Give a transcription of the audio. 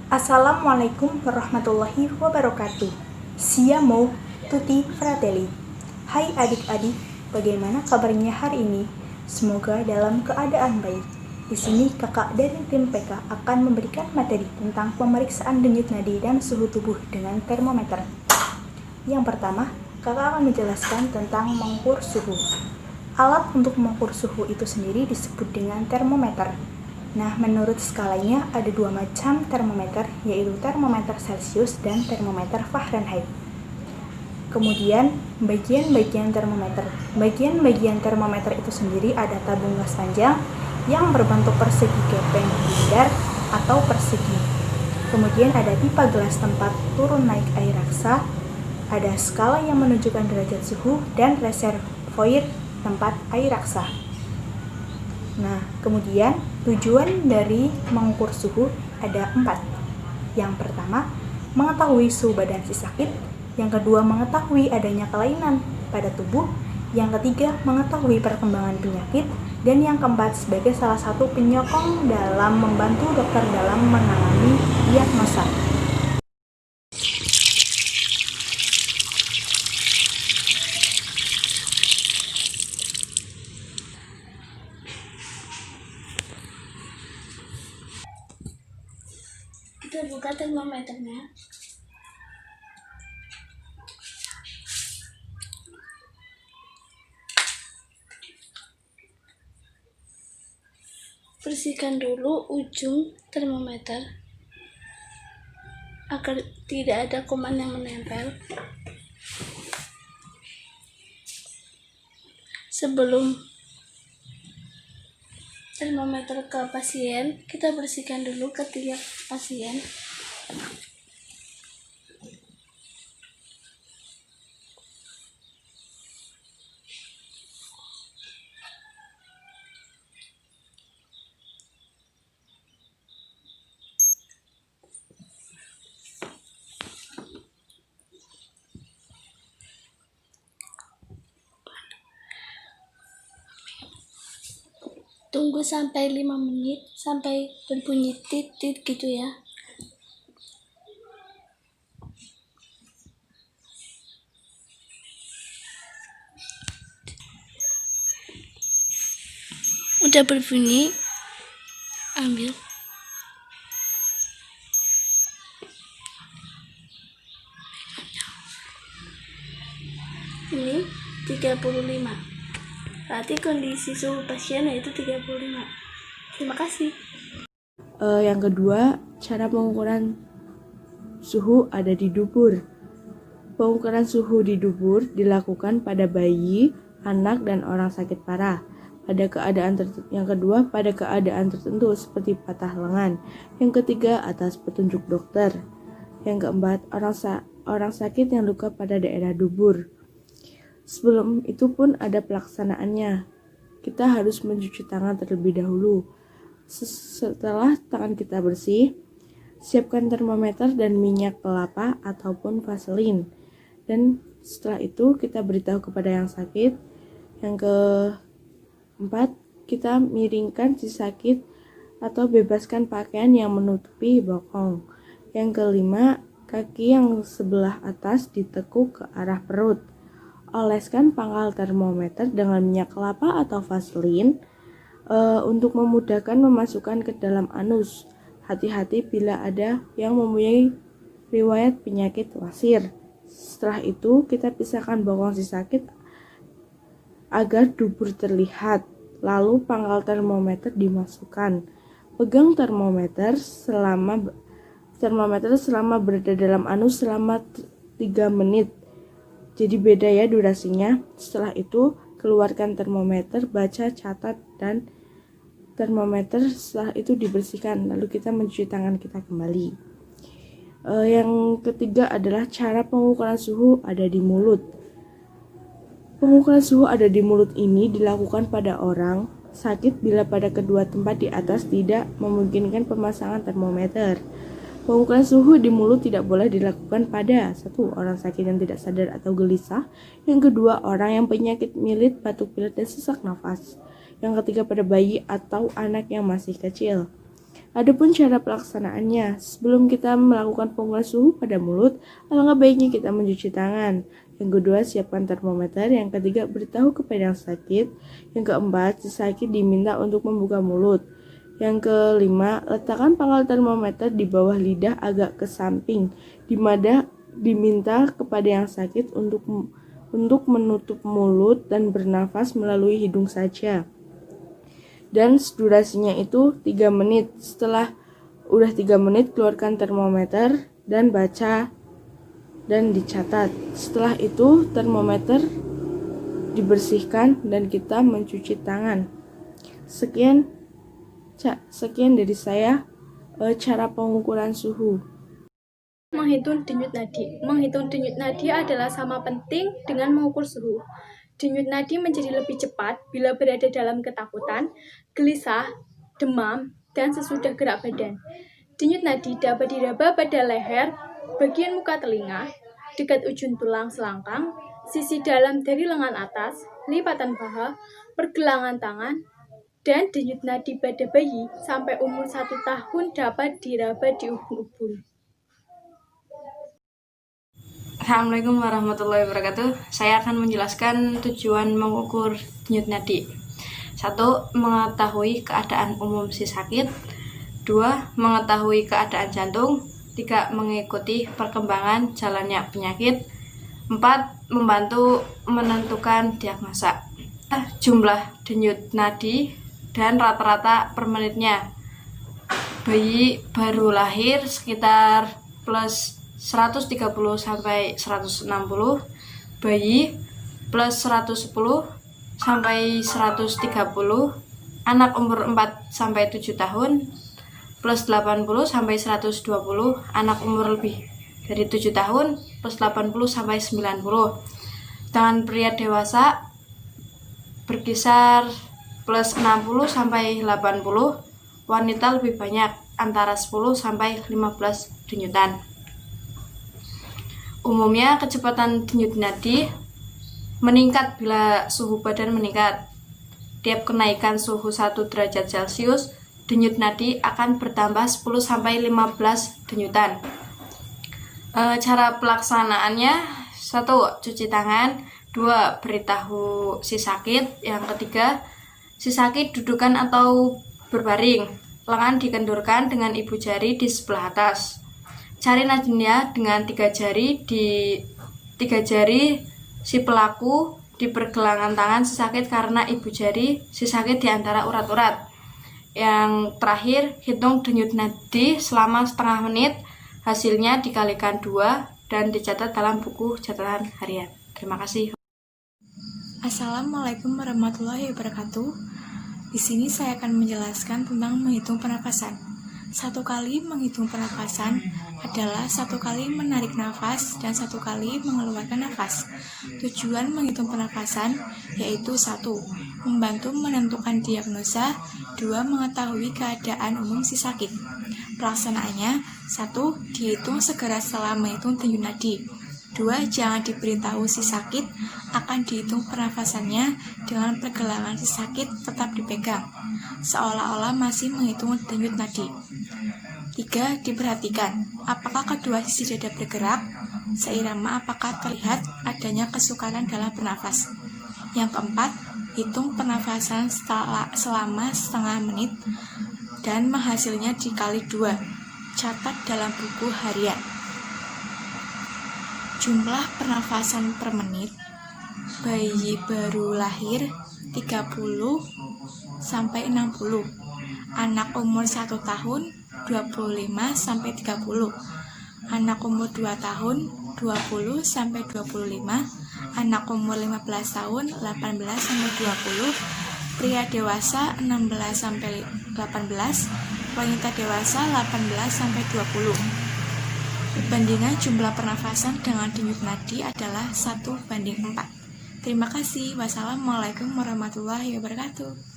Assalamualaikum warahmatullahi wabarakatuh. Siamo tutti fratelli. Hai adik-adik, bagaimana kabarnya hari ini? Semoga dalam keadaan baik. Di sini kakak dari tim PK akan memberikan materi tentang pemeriksaan denyut nadi dan suhu tubuh dengan termometer. Yang pertama, kakak akan menjelaskan tentang mengukur suhu. Alat untuk mengukur suhu itu sendiri disebut dengan termometer. Nah, menurut skalanya ada dua macam termometer, yaitu termometer Celcius dan termometer Fahrenheit. Kemudian, bagian-bagian termometer. Bagian-bagian termometer itu sendiri ada tabung gas panjang yang berbentuk persegi gepeng bundar atau persegi. Kemudian ada pipa gelas tempat turun naik air raksa, ada skala yang menunjukkan derajat suhu, dan reservoir tempat air raksa. Nah, kemudian tujuan dari mengukur suhu ada 4. Yang pertama, mengetahui suhu badan si sakit. Yang kedua, mengetahui adanya kelainan pada tubuh. Yang ketiga, mengetahui perkembangan penyakit. Dan yang keempat, sebagai salah satu penyokong dalam membantu dokter dalam menangani diagnosa. Kita buka termometernya. Bersihkan dulu ujung termometer agar tidak ada kuman yang menempel. Sebelum termometer ke pasien, kita bersihkan dulu ketiak pasien. Tunggu sampai 5 menit sampai berbunyi tit-tit gitu ya. Udah berbunyi, ambil. Ini 35. Berarti kondisi suhu pasien yaitu 35. Terima kasih. Yang kedua, cara pengukuran suhu ada di dubur. Pengukuran suhu di dubur dilakukan pada bayi, anak, dan orang sakit parah. Yang kedua, pada keadaan tertentu seperti patah lengan. Yang ketiga, atas petunjuk dokter. Yang keempat, orang sakit yang luka pada daerah dubur. Sebelum itu pun ada pelaksanaannya. Kita harus mencuci tangan terlebih dahulu. Setelah tangan kita bersih, siapkan termometer dan minyak kelapa ataupun vaselin. Dan setelah itu kita beritahu kepada yang sakit. Yang keempat, kita miringkan si sakit atau bebaskan pakaian yang menutupi bokong. Yang kelima, kaki yang sebelah atas ditekuk ke arah perut. Oleskan pangkal termometer dengan minyak kelapa atau vaselin untuk memudahkan memasukkan ke dalam anus. Hati-hati bila ada yang mempunyai riwayat penyakit wasir. Setelah itu kita pisahkan bokong si sakit agar dubur terlihat. Lalu pangkal termometer dimasukkan. Pegang termometer selama berada dalam anus selama 3 menit. Jadi beda ya durasinya. Setelah itu keluarkan termometer, baca, catat, dan termometer setelah itu dibersihkan. Lalu kita mencuci tangan kita kembali. Yang ketiga adalah cara pengukuran suhu ada di mulut. Pengukuran suhu ada di mulut ini dilakukan pada orang sakit bila pada kedua tempat di atas tidak memungkinkan pemasangan termometer. Pengukuran suhu di mulut tidak boleh dilakukan pada 1. Orang sakit yang tidak sadar atau gelisah. Yang kedua, orang yang penyakit milit, batuk pilek, dan sesak nafas. Yang ketiga, pada bayi atau anak yang masih kecil. Adapun cara pelaksanaannya, sebelum kita melakukan pengukuran suhu pada mulut, alangkah baiknya kita mencuci tangan. Yang kedua, siapkan termometer. Yang ketiga, beritahu kepada yang sakit. Yang keempat, si sakit diminta untuk membuka mulut. Yang kelima, letakkan pangkal termometer di bawah lidah agak ke samping. Diminta kepada yang sakit untuk menutup mulut dan bernafas melalui hidung saja. Dan durasinya itu 3 menit. Setelah udah 3 menit, keluarkan termometer dan baca dan dicatat. Setelah itu termometer dibersihkan dan kita mencuci tangan. Sekian dari saya cara pengukuran suhu. Menghitung denyut nadi. Menghitung denyut nadi adalah sama penting dengan mengukur suhu. Denyut nadi menjadi lebih cepat bila berada dalam ketakutan, gelisah, demam, dan sesudah gerak badan. Denyut nadi dapat diraba pada leher, bagian muka telinga, dekat ujung tulang selangkang, sisi dalam dari lengan atas, lipatan paha, pergelangan tangan, dan denyut nadi pada bayi sampai umur 1 tahun dapat diraba di ubun-ubun. Assalamualaikum warahmatullahi wabarakatuh. Saya akan menjelaskan tujuan mengukur denyut nadi. 1. Mengetahui keadaan umum si sakit. 2. Mengetahui keadaan jantung. 3. Mengikuti perkembangan jalannya penyakit. 4. Membantu menentukan diagnosa. Jumlah denyut nadi dan rata-rata per menitnya. Bayi baru lahir sekitar plus 130 sampai 160, bayi plus 110 sampai 130, anak umur 4 sampai 7 tahun plus 80 sampai 120, anak umur lebih dari 7 tahun plus 80 sampai 90. Dengan pria dewasa berkisar plus 60 sampai 80, wanita lebih banyak antara 10 sampai 15 denyutan. Umumnya kecepatan denyut nadi meningkat bila suhu badan meningkat. Tiap kenaikan suhu 1 derajat Celcius, denyut nadi akan bertambah 10 sampai 15 denyutan. Cara pelaksanaannya: 1. Cuci tangan. 2. Beritahu si sakit. Yang ketiga, si sakit dudukan atau berbaring. Lengan dikendurkan dengan ibu jari di sebelah atas. Cari nadinya dengan 3 jari si pelaku di pergelangan tangan si sakit karena ibu jari si sakit di antara urat-urat. Yang terakhir, hitung denyut nadi selama setengah menit. Hasilnya dikalikan 2 dan dicatat dalam buku catatan harian. Terima kasih. Assalamualaikum warahmatullahi wabarakatuh. Di sini saya akan menjelaskan tentang menghitung pernafasan. 1 kali menghitung pernafasan adalah 1 kali menarik nafas dan 1 kali mengeluarkan nafas. Tujuan menghitung pernafasan yaitu 1. Membantu menentukan diagnosa. 2. Mengetahui keadaan umum si sakit. Pelaksanaannya: 1. Dihitung segera setelah menghitung denyut nadi. 2. Jangan diberitahu si sakit akan dihitung pernafasannya dengan pergelangan si sakit tetap dipegang, seolah-olah masih menghitung denyut nadi. 3. Diperhatikan apakah kedua sisi dada bergerak seirama, apakah terlihat adanya kesukaran dalam bernafas. Yang keempat, hitung pernafasan selama setengah menit dan hasilnya dikali 2. Catat dalam buku harian. Jumlah pernafasan per menit: bayi baru lahir 30 sampai 60, anak umur 1 tahun 25 sampai 30, anak umur 2 tahun 20 sampai 25, anak umur 15 tahun 18 sampai 20, pria dewasa 16 sampai 18, wanita dewasa 18 sampai 20. Perbandingan jumlah pernafasan dengan denyut nadi adalah 1:4. Terima kasih. Wassalamualaikum warahmatullahi wabarakatuh.